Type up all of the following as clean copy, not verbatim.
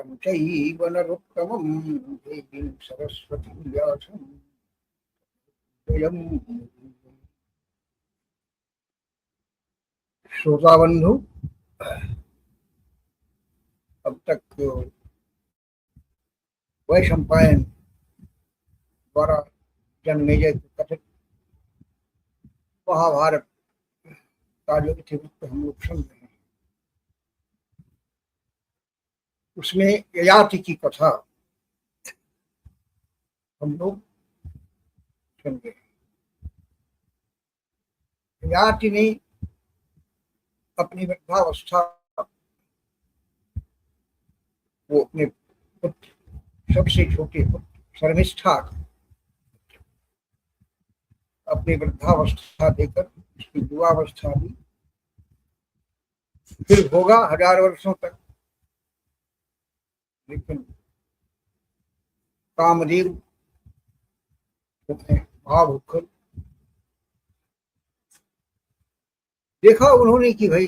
नरं चैव नरोत्तमं देवीं सरस्वतीं व्यासं स्वयं। श्रोता बंधु, अब तक वैशंपायन द्वारा जन्मेजय को कथित महाभारत का जो इतिवृत्त हम लोग सुन रहे हैं, उसमें ययाति की कथा हम लोग सुन रहे हैं। ययाति ने अपनी वृद्धावस्था वो अपने पुत्र, सबसे छोटे पुत्र शर्मिष्ठा अपनी वृद्धावस्था देकर उसकी युवावस्था दी, फिर होगा 1000 वर्षों तक। लेकिन कामदेव भाव होकर देखा उन्होंने कि भाई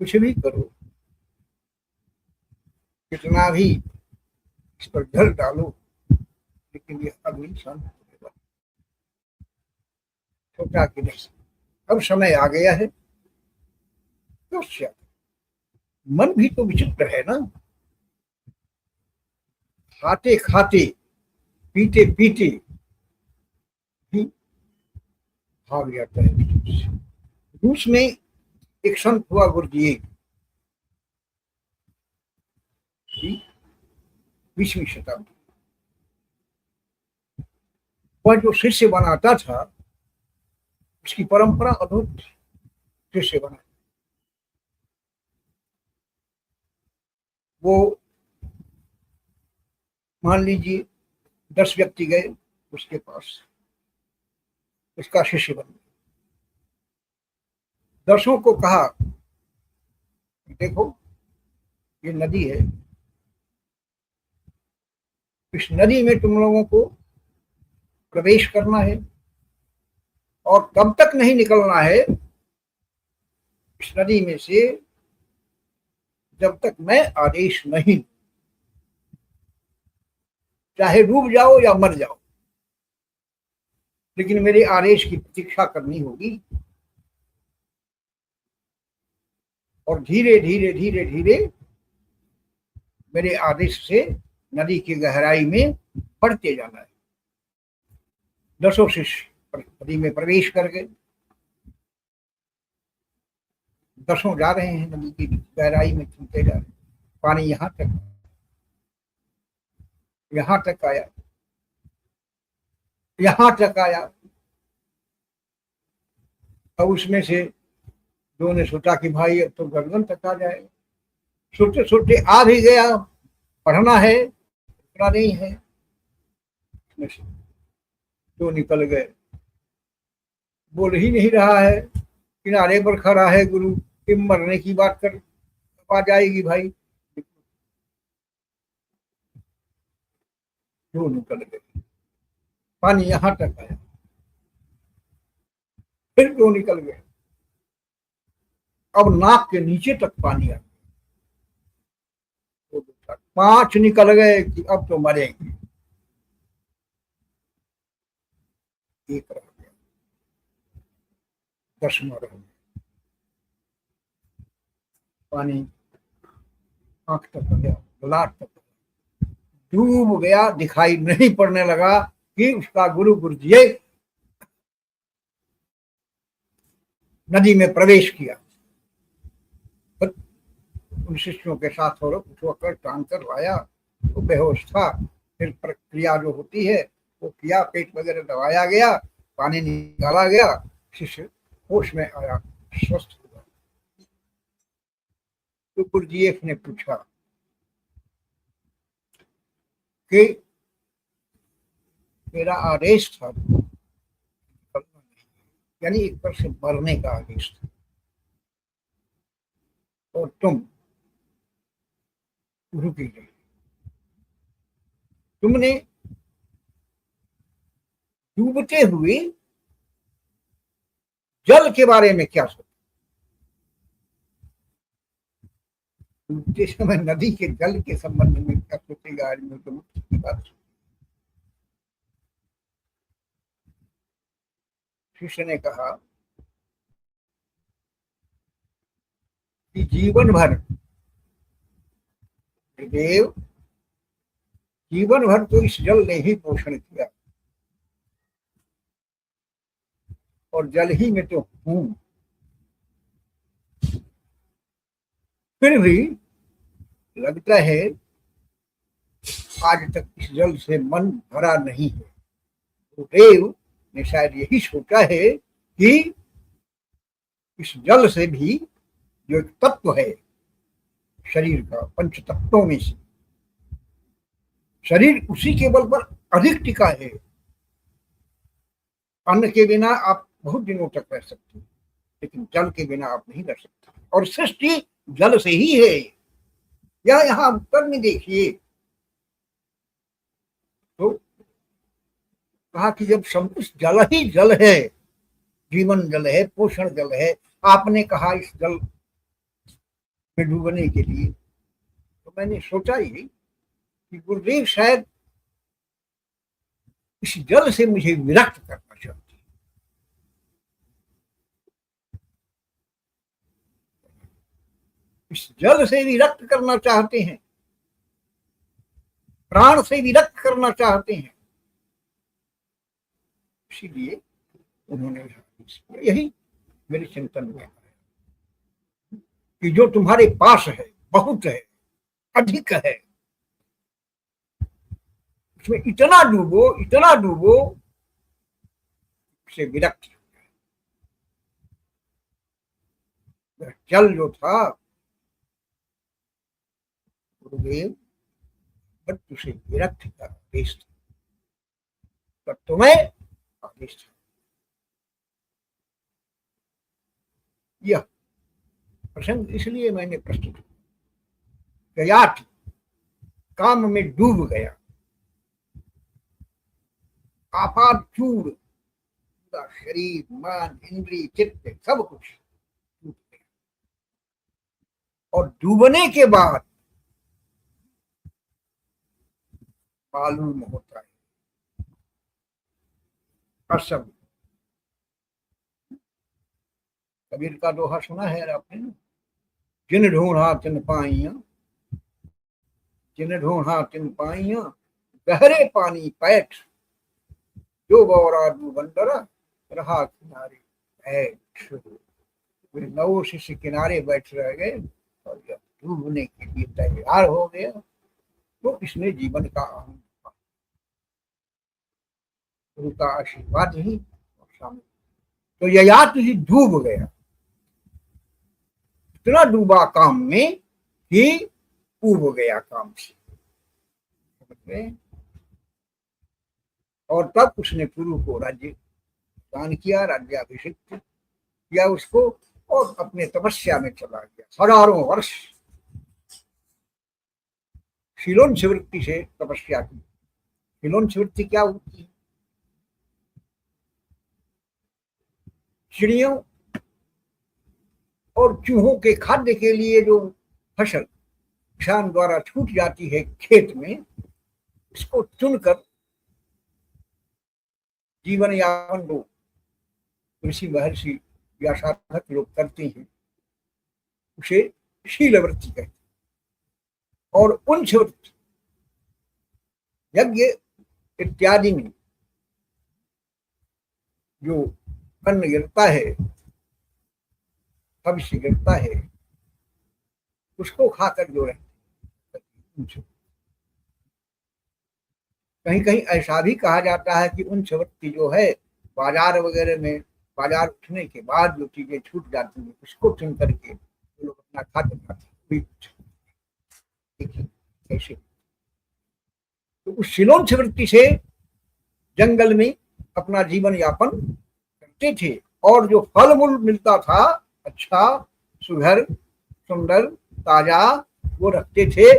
कुछ भी करो, कितना भी इस पर घर डालो, लेकिन ये अग्नि शांत होगा, छोटा कि नहीं। अब समय आ गया है, तो मन भी तो विचित्र है ना। खाते खाते पीते पीते भी भाग जाता है। रूस में एक संत हुआ गुरुजी, 20वीं शताब्दी। वह जो शिष्य बनाता था, उसकी परंपरा अद्भुत शिष्य बना। वो मान लीजिए 10 व्यक्ति गए उसके पास, उसका शिष्य बन गया। 10 को कहा, देखो ये नदी है, इस नदी में तुम लोगों को प्रवेश करना है और तब तक नहीं निकलना है इस नदी में से जब तक मैं आदेश नहीं, चाहे डूब जाओ या मर जाओ, लेकिन मेरे आदेश की प्रतीक्षा करनी होगी। और धीरे धीरे धीरे धीरे मेरे आदेश से नदी की गहराई में बढ़ते जाना है। 10 शिष्य नदी में प्रवेश कर गए। 10 जा रहे हैं, नदी की गहराई में चलते जा रहे हैं। पानी यहां तक आया, यहां तक आया। अब उसमें से दो ने सोचा कि भाई अब तो गर्दन तक आ जाएगा। सोचते सोचते आ भी गया, पढ़ना है, इतना नहीं है। तो निकल गए, बोल ही नहीं रहा है, किनारे पर खड़ा है गुरु कि मरने की बात कर, आ जाएगी भाई। जो निकल गए, पानी यहां तक आया, फिर दो निकल गए, अब नाक के नीचे तक पानी आ गया। 5 निकल गए कि अब तो मरेंगे। एक रह गया, 10वां रह गया। पानी आंख तक आ गया, लाट तक डूब गया, दिखाई नहीं पड़ने लगा कि उसका गुरु गुरुजी नदी में प्रवेश किया। उन शिष्यों के साथ उठकर टांग कर लाया, तो बेहोश था। फिर प्रक्रिया जो होती है वो किया, पेट वगैरह दबाया गया, पानी निकाला गया, शिष्य होश में आया, स्वस्थ हुआ। तो गुरुजी ने पूछा कि मेरा आदेश था, यानी एक पर से मरने का आदेश था, और तुम रुकी गई। तुमने डूबते हुए जल के बारे में क्या सोचा? डूबते समय नदी के जल के संबंध में क्या सोचेगा आदमी, तो मुक्ति की बात। शिष्य ने कहा कि जीवन भर देव, जीवन भर तो इस जल ने ही पोषण किया और जल ही में तो हूं, फिर भी लगता है आज तक इस जल से मन भरा नहीं है। तो देव ने शायद यही सोचा है कि इस जल से भी जो एक तत्व है शरीर का, पंच तत्वों में से शरीर उसी के बल पर अधिक टिका है। अन्न के बिना आप बहुत दिनों तक रह सकते हैं, लेकिन जल के बिना आप नहीं रह सकते, और सृष्टि जल से ही है। यह यहाँ उत्तर में देखिए, तो कहा कि जब सब कुछ जल ही जल है, जीवन जल है, पोषण जल है, आपने कहा इस जल में डूबने के लिए, तो मैंने सोचा ही कि गुरुदेव शायद इस जल से मुझे विरक्त करना चाहते हैं। इस जल से विरक्त करना चाहते हैं, प्राण से विरक्त करना चाहते हैं। इसीलिए उन्होंने यही मेरे चिंतन में कि जो तुम्हारे पास है, बहुत है, अधिक है, उसमें इतना डूबो से विरक्त। जल जो था गुरुदेव, बट तुझे विरक्त का आदेश था, पर तुम्हें आदेश था। यह प्रसंग इसलिए मैंने प्रस्तुत किया, काम में डूब गया, आपात चूर, शरीर, मन, इंद्रिय, चित्त सब कुछ डूब गया। और डूबने के बाद मालूम होता है असम। कबीर का दोहा सुना है आपने ना, जिन ढूंढा तिन पाइया, जिन ढूंढा तिन पाइया, गहरे पानी पैठ, जो बौरा डूबंदरा, रहा किनारे बैठ। वे नौ शिष्य किनारे बैठ रह गए और जब डूबने के लिए तैयार हो गया तो इसने जीवन का आनंद पाया, गुरु का आशीर्वाद ही और शामिल। तो ययाति जी डूब गया, इतना डूबा काम में कि उब गया काम से। और तब उसने पुरु को राज्य दान किया, राज्याभिषिक्त किया उसको, और अपने तपस्या में चला गया। हजारों वर्ष शिलोंच वृत्ति से तपस्या की। शिलोंच वृत्ति क्या होती है? चिड़ियों और चूहों के खाद्य के लिए जो फसल किसान द्वारा छूट जाती है खेत में, इसको चुनकर जीवन यापन को ऋषि महर्षि या साधक लोग करते हैं, उसे शीलवृत्ति कहते हैं। और उन वृत्ति यज्ञ इत्यादि में जो अन्न गिरता है, भविष्य गिरता है, उसको खाकर जो रहते। कहीं कहीं ऐसा भी कहा जाता है कि उन वृत्ति जो है बाजार वगैरह में, बाजार उठने के बाद जो चीजें छूट जाती हैं उसको चुन करके लोग अपना खाते खाते। देखिए कैसे तो उस शिलोंच वृत्ति से जंगल में अपना जीवन यापन करते थे, और जो फल मूल मिलता था अच्छा, सुघर, सुंदर, ताजा, वो रखते थे।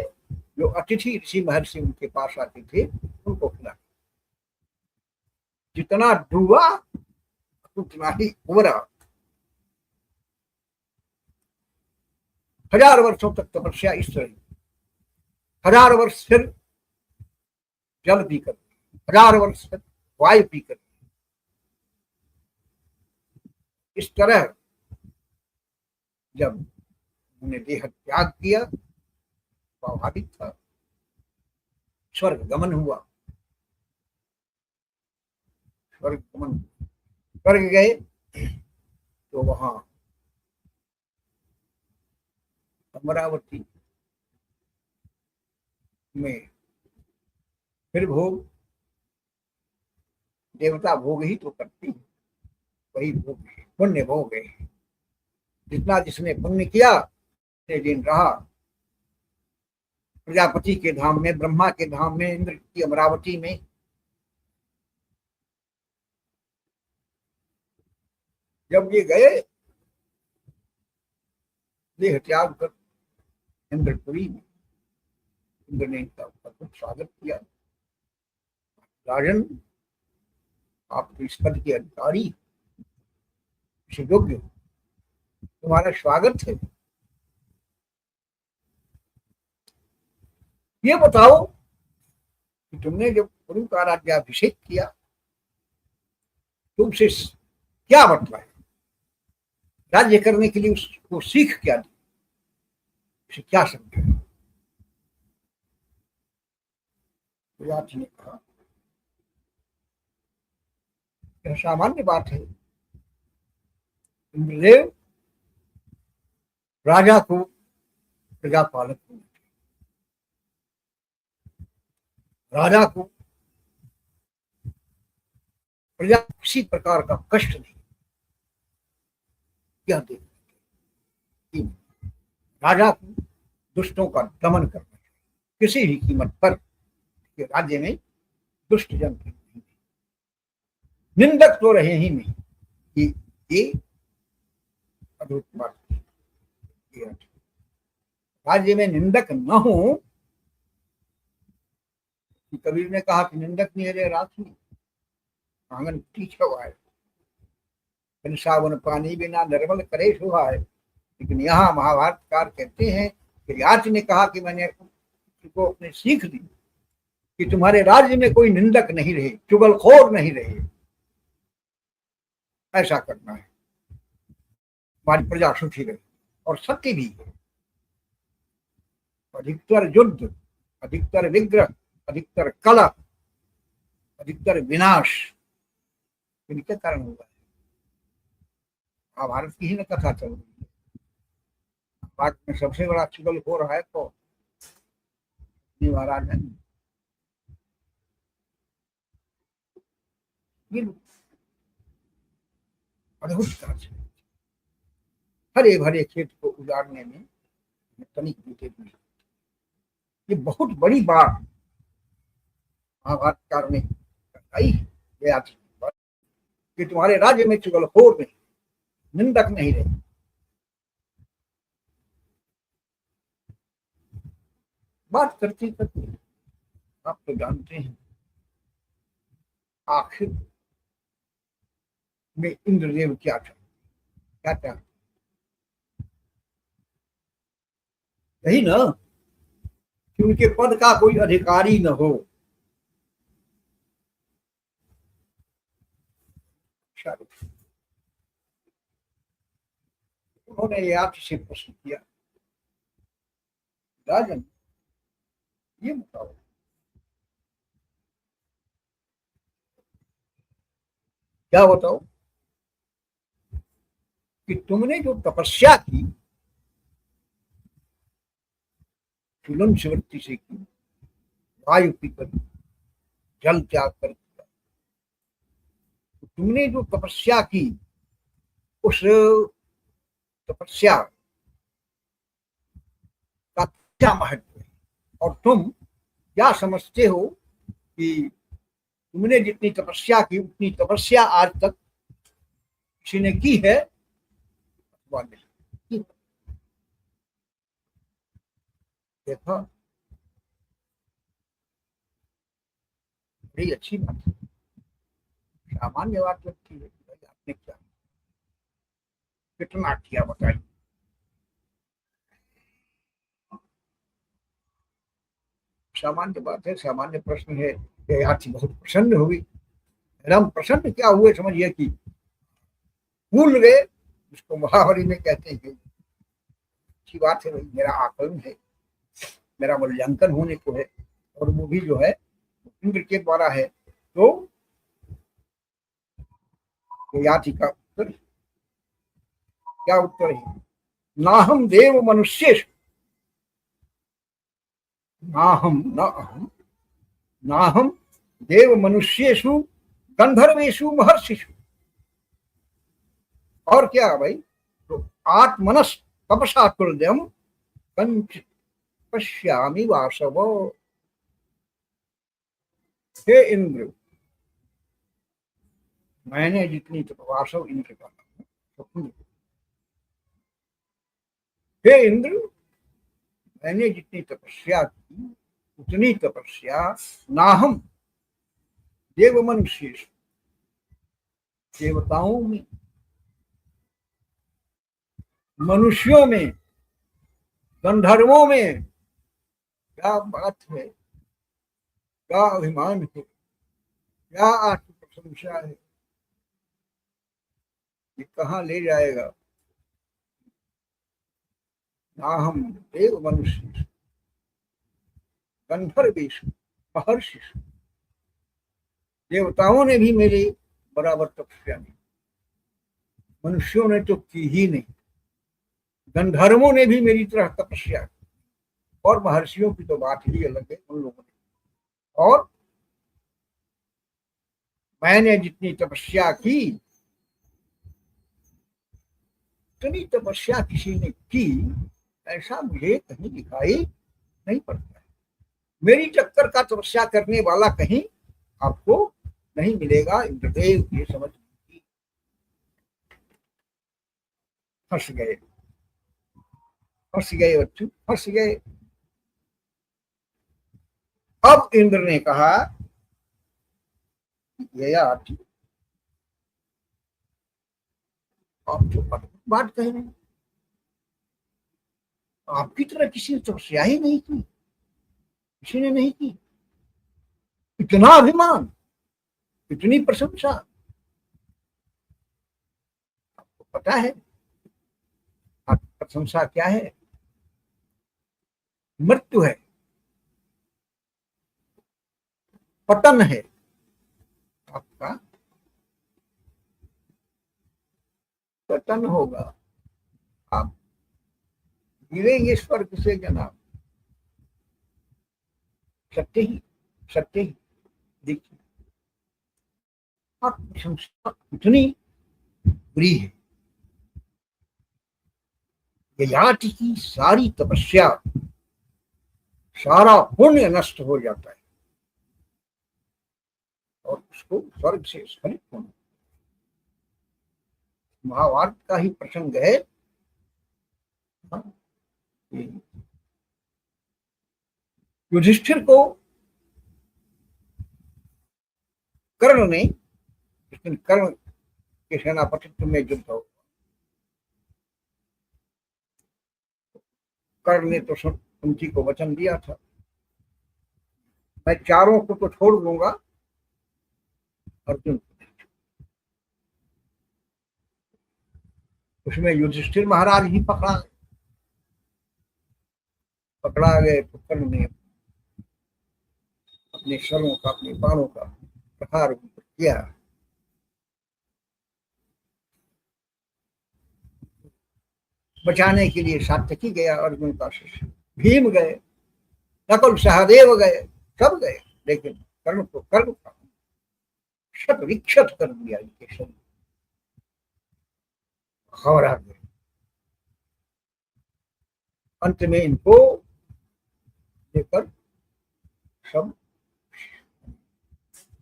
जो अतिथि ऋषि महर्षि उनके पास आते थे उनको खिला। जितना डूबा उतना ही उभरा। 1000 वर्षों तक तपस्या इस तरह, 1000 वर्ष फिर जल पीकर, 1000 वर्ष तक वायु पीकर, इस तरह जब उन्हें देह त्याग किया, स्वाभाविक था स्वर्ग गमन हुआ। स्वर्ग गमन, स्वर्ग गए तो वहां अमरावती में फिर भोग, देवता भोग ही तो करती है, वही भोग है, पुण्य भोग है। जितना जिसने पुण्य किया उतने दिन रहा प्रजापति के धाम में, ब्रह्मा के धाम में, इंद्र की अमरावती में। जब ये गए देह त्याग कर इंद्रपुरी में, इंद्र ने इनका बहुत स्वागत किया। राजन, आप तो इस पद के अधिकारी, इसे योग्य हो, तुम्हारा स्वागत है। ये बताओ कि तुमने जब गुरु का राज्याभिषेक किया तुमसे क्या बतलाया, राज्य करने के लिए उसको सीख क्या दी, उसे क्या समझा? विराट ने कहा यह सामान्य बात है, इंद्रदेव राजा को प्रजा पालक होना चाहिए, राजा को प्रजा किसी प्रकार का कष्ट नहीं, क्या देखना, राजा को दुष्टों का दमन करना चाहिए किसी भी कीमत पर, कि राज्य में दुष्ट जन नहीं, निंदक तो रहे ही नहीं, कि ये अद्भुत बात है। राज्य में निंदक न हो, कबीर ने कहा कि निंदक मेरे राखी आंगन टीछा हुआ है, सावन पानी बिना निर्मल करे सुहाए। लेकिन यहाँ महाभारतकार कहते हैं कि याच ने कहा कि मैंने उसको अपने सीख दी कि तुम्हारे राज्य में कोई निंदक नहीं रहे, चुगलखोर नहीं रहे, ऐसा करना है, हमारी प्रजा सुखी रहे। और सत्य भी है, अधिकतर युद्ध, अधिकतर विग्रह, अधिकतर कला, अधिकतर विनाश इनके कारण हुआ है। महाभारत की ही न कथा चल रही है, भारत में सबसे बड़ा चुगलखोर है तो महाराज है। अद्भुत कार्य, हरे भरे खेत को उजाड़ने में तनिक बीते भी, ये बहुत बड़ी बात महाभारतकार ने बताई है कि तुम्हारे राज्य में चुगलखोर नहीं, निंदक नहीं रहे। बात करते करते आप तो जानते हैं आखिर में इंद्रदेव क्या चाहते, क्या चाहते, यही ना कि उनके पद का कोई अधिकारी न हो। उन्होंने याच से प्रश्न किया, राजन ये बताओ, क्या बताओ कि तुमने जो तपस्या की, चुलन शिवृत्ति से की, वायु पीकर, जल त्याग कर किया, तो तुमने जो तपस्या की उस तपस्या का क्या महत्व है, और तुम क्या समझते हो कि तुमने जितनी तपस्या की उतनी तपस्या आज तक किसी ने की है अथवा नहीं? देखा, बड़ी अच्छी बात है, सामान्य बात लगती है, आपने क्या कितना किया बताइए। सामान्य बात है, सामान्य प्रश्न है। ययाति बहुत प्रसन्न हुई। एकदम प्रसन्न क्या हुए, समझिए कि भूल गए। उसको महावरी में कहते हैं कि अच्छी बात है भाई, मेरा आकलन है, मेरा मूल्यांकन होने को है, और वो भी जो है इंद्र के द्वारा है। तो ययाति का उत्तर क्या उत्तर है? नाहम देव मनुष्येषु, नाहम न अहम, नाहम देव मनुष्येषु गंधर्वेषु महर्षिषु। और क्या भाई? तो आत्मनस तपसा तुल्यम कंच पश्यामि वासव। हे इंद्र, मैंने जितनी वासव इंद्र का नाम है, हे इंद्र, मैंने जितनी तपस्या की उतनी तपस्या नाहम देव मनुष्य, देवताओं में, मनुष्यों में, गंधर्वों में। क्या बात है, क्या अभिमान है, क्या आत्म प्रशंसा है। ये कहाँ ले जाएगा? नाहम देव मनुष्य गंधर्वेषु महर्षिषु। देवताओं ने भी मेरे बराबर तपस्या नहीं, मनुष्यों ने तो की ही नहीं। गंधर्वों ने भी मेरी तरह तपस्या की, और महर्षियों की तो बात ही अलग है उन लोगों ने। और मैंने जितनी तपस्या की उतनी तपस्या किसी ने की, ऐसा मुझे कहीं दिखाई नहीं पड़ता है। मेरी टक्कर का तपस्या करने वाला कहीं आपको नहीं मिलेगा। इंद्रदेव ये समझ फंस गए, फंस गए बच्चू, फंस गए। अब इंद्र ने कहा, ययाति आप जो बात कह रहे हैं, आपकी तरह किसी ने तपस्या ही नहीं की, किसी ने नहीं की। इतना अभिमान, इतनी प्रशंसा। आपको पता है आपकी प्रशंसा क्या है? मृत्यु है, पतन है आपका, पतन होगा। आप गिरेंगे स्वर्ग से जनाब। सत्य ही, सत्य ही। देखिए, आत्मप्रशंसा इतनी बुरी है। ययाति की सारी तपस्या, सारा पुण्य नष्ट हो जाता है, और उसको स्वर्ग से स्खलित होना। महाभारत का ही प्रसंग है। युधिष्ठिर को कर्ण ने, जिस दिन कर्ण के सेनापतित्व में युद्ध हो, कर्ण ने तो कुंती को वचन दिया था, मैं चारों को तो छोड़ दूंगा, अर्जुन। उसमें युधिष्ठिर महाराज ही पकड़ा गए। तो कर्ण ने अपने शरों का, अपने बाणों का प्रहार किया। बचाने के लिए सात्यकी गया, अर्जुन का शिष्य भीम गए, नकुल सहदेव गए, सब गए, लेकिन कर्ण को कर्ण का क्षत विक्षत कर दिया इनके शरीर, घबरा गए। अंत में इनको लेकर सब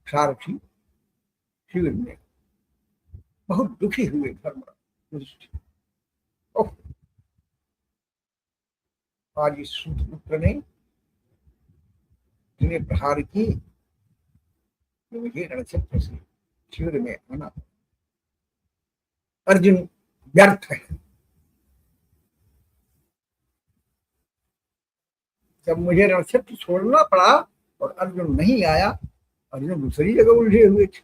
सारथी शिविर में बहुत दुखी हुए धर्मराज। आज इस सूतपुत्र ने जिन्हें प्रहार की, मुझे रणक्षेत्र से शिविर में आना, अर्जुन व्यर्थ है। जब मुझे रणक्षेत्र छोड़ना पड़ा और अर्जुन नहीं आया, अर्जुन दूसरी जगह उलझे हुए थे।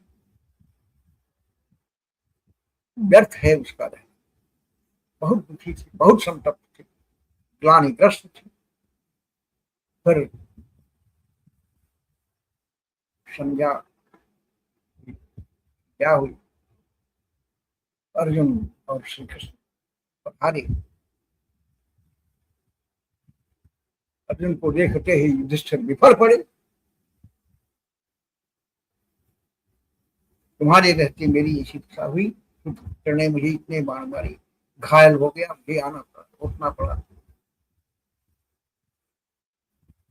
व्यर्थ है उसका रहना। बहुत दुखी थे, बहुत संतप्त थे, ग्लानिग्रस्त थे। फिर संज्ञा क्या हुई, अर्जुन और श्री कृष्ण पधारे। अर्जुन को देखते ही युधिष्ठिर विफल पड़े। तुम्हारे रहते मेरी ऐसी दशा हुई, ने मुझे इतने बाण मारे, घायल हो गया, मुझे आना पड़ा, उठना पड़ा।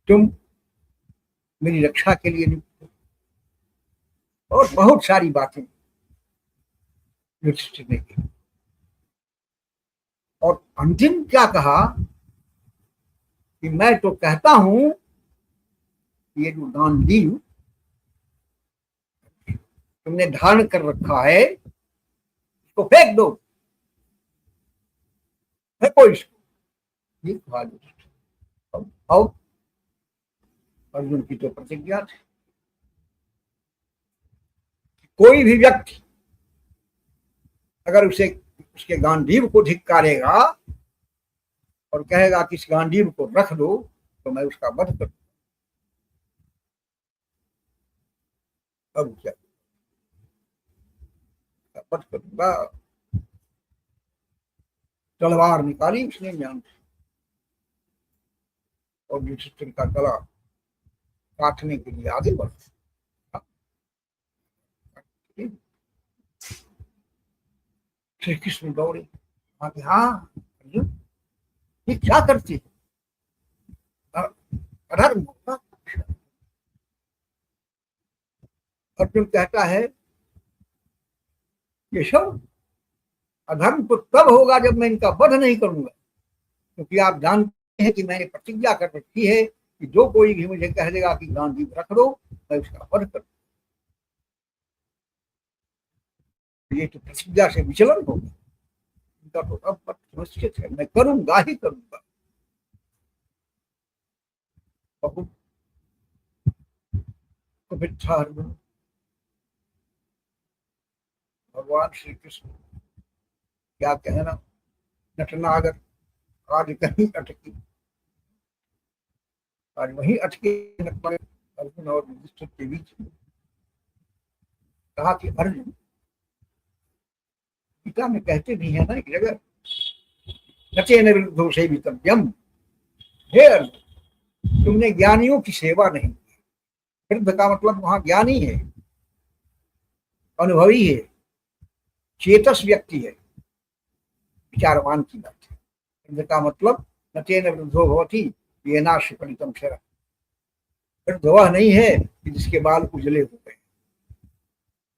तुम मेरी रक्षा के लिए नियुक्त हो। और बहुत सारी बातें युधिष्ठिर ने की। और अंतिम क्या कहा कि मैं तो कहता हूं ये जो गांडीव तुमने धारण कर रखा है इसको फेंक दो, फेंको इसको। ये कहा युधिष्ठिर। अब अर्जुन की तो प्रतिज्ञा थी, कोई भी व्यक्ति अगर उसे उसके गांडीव को धिक्कारेगा और कहेगा कि इस गांडीव को रख दो, तो मैं उसका वध करूंगा। अब क्या वध करूंगा। तलवार निकाली उसने ज्ञान से और युधिष्ठिर का गला काटने के लिए आगे बढ़ा। श्री कृष्ण दौड़े, हाँ अर्जुन ये क्या करती है, अधर्म होगा। अर्जुन कहता है केशव अधर्म तो तब होगा जब मैं इनका वध नहीं करूंगा, क्योंकि आप जानते हैं कि मैंने प्रतिज्ञा कर रखी है कि जो कोई भी मुझे कह देगा कि गांधी रख दो, मैं उसका वध करूँ। ये तो प्रतिज्ञा से विचलन होगा, इनका तो अब निश्चित है, मैं करूंगा ही करूंगा। बहुत कुपित अर्जुन। भगवान श्री कृष्ण क्या कहना, नटनागर आज कहीं अटकी, आज वही अटके अर्जुन और युधिष्ठिर के बीच। कहा कि अर्जुन, गीता में कहते भी है ना एक जगह, नचेन विरुद्धो सेवितव्यम। हे अर्जुन, तुमने ज्ञानियों की सेवा नहीं की। वृद्ध का मतलब वहां ज्ञानी है, अनुभवी है, चेतस व्यक्ति है, विचारवान की बात है। वृद्ध का मतलब नचेन वृद्धो भवति ये नाश फलितम शर। वृद्ध वह नहीं है कि जिसके बाल उजले हो गए।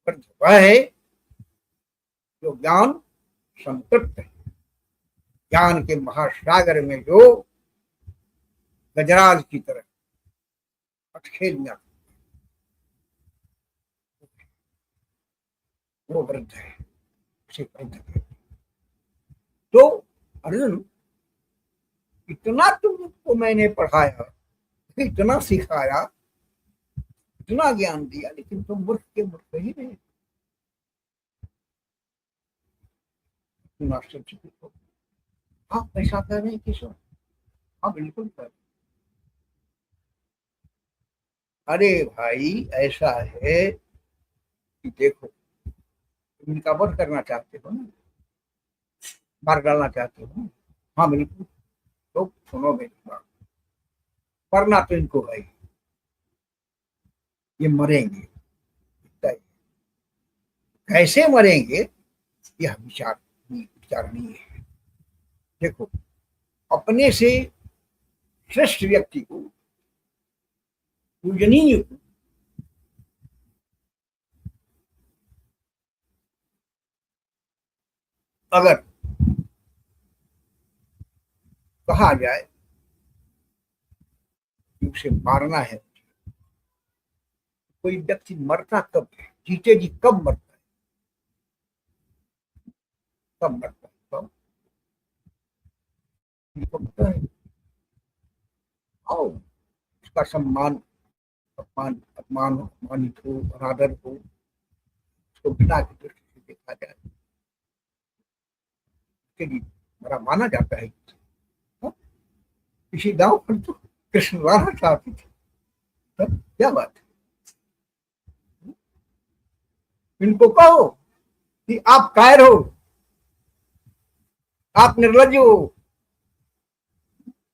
वृद्ध वह है जो ज्ञान संतृप्त है, ज्ञान के महासागर में जो गजराज की तरह अटखेलियां, वो वृद्ध है, उसे वृद्ध है। तो अर्जुन, इतना तुमको मैंने पढ़ाया, इतना सिखाया, इतना ज्ञान दिया, लेकिन तुम मूर्ख के मूर्ख ही रहे। तुम आश्चर्यचकित हो। आप ऐसा कह रहे हैं किशोर? हाँ बिल्कुल कर। अरे भाई ऐसा है कि देखो, तुम इनका वध करना चाहते हो ना, मार डालना चाहते हो। हाँ बिल्कुल। तो सुनो मेरी बात, मरना तो इनको है, ये मरेंगे। कैसे मरेंगे यह विचारणीय है। देखो, अपने से श्रेष्ठ व्यक्ति को, पूजनीय को अगर कहा जाए कि उसे मारना है, कोई व्यक्ति मरता कब है, जीते जी कब मरता है, कब मरता है, कब? पता है? और उसका सम्मान अपमानित हो, अनादर हो, उसको बिना की दृष्टि से देखा जाए, उसके लिए बड़ा माना जाता है। हाँ? इसी दांव पर तो कृष्ण वाला चाहते थे, तब क्या बात है। इनको कहो कि आप कायर हो, आप निर्लज्ज हो,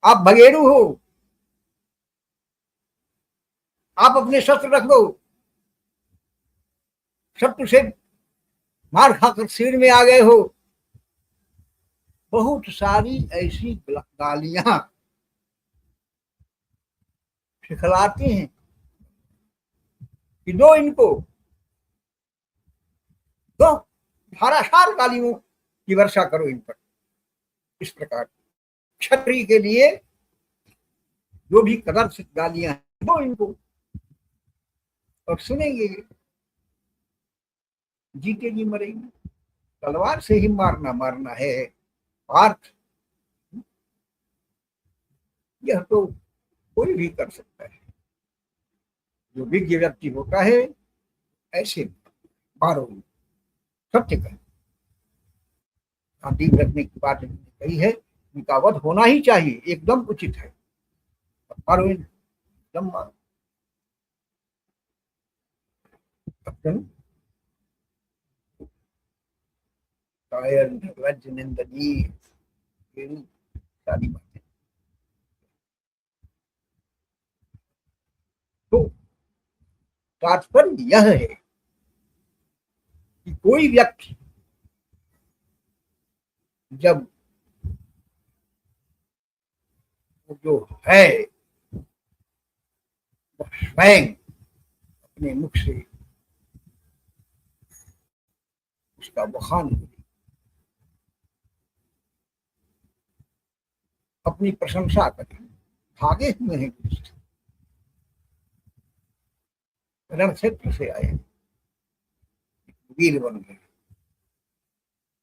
आप भगेड़ू हो, आप अपने शस्त्र रख दो, शत्रु से मार खाकर सिर में आ गए हो। बहुत सारी ऐसी गालियां सिखलाती हैं कि दो इनको, दो धारासार गालियों की वर्षा करो इन पर। इस प्रकार क्षत्रिय के लिए जो भी कदर्शित गालियां हैं दो इनको, और सुनेंगे, जीते जी मरेंगे। तलवार से ही मारना है पार्थ, यह तो कोई भी कर सकता है। जो विज्ञ व्यक्ति होता है ऐसे मारो, सत्य का शांति रखने की बात कही है, उनका वध होना ही चाहिए, एकदम उचित है। मारो एकदम मारो। कायर निर्लज्ज निंदनीय सारी बातें। तो तात्पर्य यह है कि कोई व्यक्ति जब जो है वह स्वयं अपने मुख से उसका बखान करे, अपनी प्रशंसा करे, भागे हुए हैं रण क्षेत्र से आए, वीर बन गए,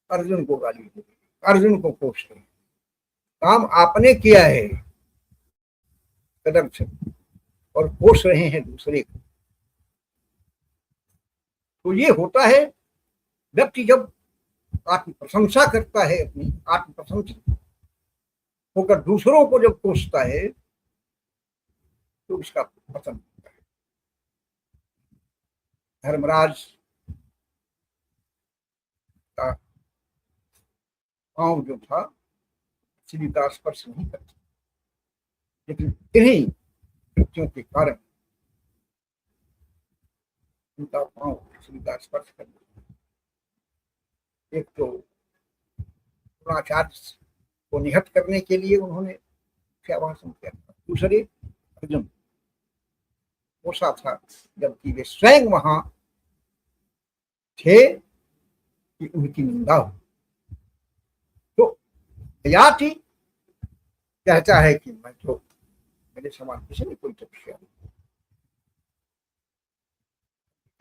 अर्जुन को गाली दे, अर्जुन को कोस रहे, काम आपने किया है कदम से, और कोस रहे हैं दूसरे को। तो ये होता है व्यक्ति जब आत्म प्रशंसा करता है, अपनी आत्म प्रशंसा होकर दूसरों को जब कोसता है तो उसका पतन होता है। धर्मराज का पांव जो था श्री का स्पर्श नहीं करता, लेकिन इन्हीं कृत्यों के कारण उनका पांव श्री का स्पर्श कर दिया। एक तो द्रोणाचार्य को निहत करने के लिए उन्होंने क्या भाषण किया, दूसरे अर्जुन कोसा था, जबकि वे स्वयं वहां थे कि उनकी निंदा हो। तो ययाति कहता है कि मैं तो, मेरे समान किसी ने कोई तपस्या नहीं।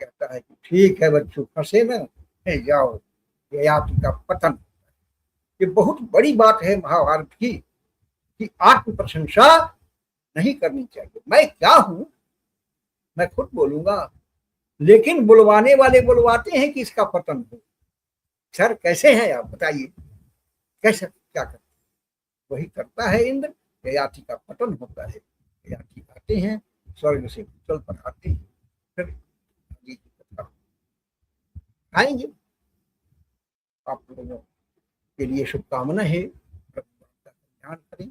कहता है कि ठीक है बच्चों, फंसे ना, जाओ, ययाति का पतन। ये बहुत बड़ी बात है महाभारत की कि आत्म प्रशंसा नहीं करनी चाहिए। मैं क्या हूं, मैं खुद बोलूंगा, लेकिन बुलवाने वाले बुलवाते हैं कि इसका पतन हो। सर कैसे हैं आप बताइए, कैसे क्या करते, वही करता है इंद्र, ययाति का पतन होता है। ययाति आते हैं स्वर्ग से भूतल पर आते हैं, फिर आगे की कथा आएंगे। आप लोगों के लिए शुभकामना है, ध्यान करें,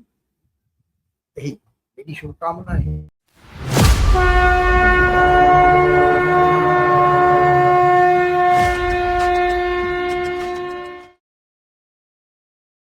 यही मेरी शुभकामना है।